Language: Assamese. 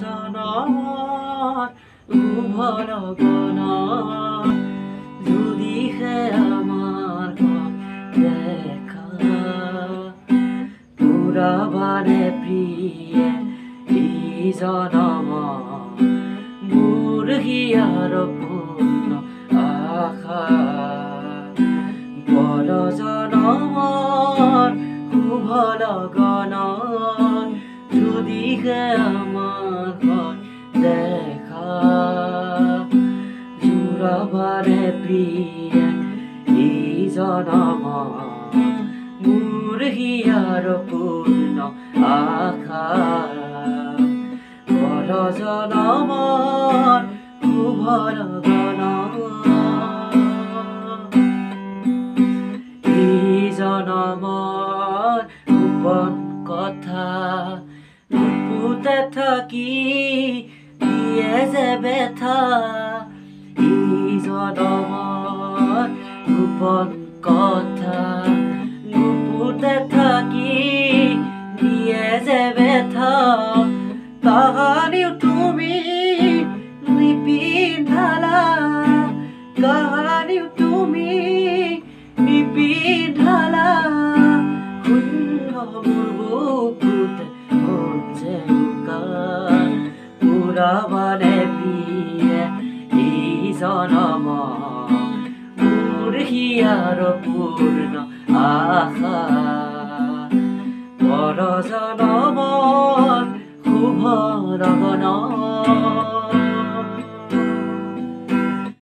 জনমত শুভ লগনত যদিহে আমাৰ দেখা পুৰাবাৰে প্ৰিয়ে এই জনমত মোৰ হিয়াৰ পূৰ্ণ আশা পৰ জনমত শুভ লগনত যদিহে আমাৰ দেখা জোৰাবাৰে প্ৰিয়ে এই জনমত মোৰ হিয়াৰ পূৰ্ণ আশা পৰ জনমত শুভ লগনত এই জনমত গোপন কথা নুপুতে থাকি দিয়ে যে বেথা এই জনমত গোপন কথা নুপুতে থাকি দিয়ে যে বেথা কাহানিও তুমি নিপিন্ধালা কাহানিও তুমি নিপিন্ধালা শূন্য মোৰ বুকুতে যে পুৰাবাৰে প্ৰিয়ে এই জনমত মোৰ হিয়াৰ পূৰ্ণ আশা পৰ জনমত শুভ লগনত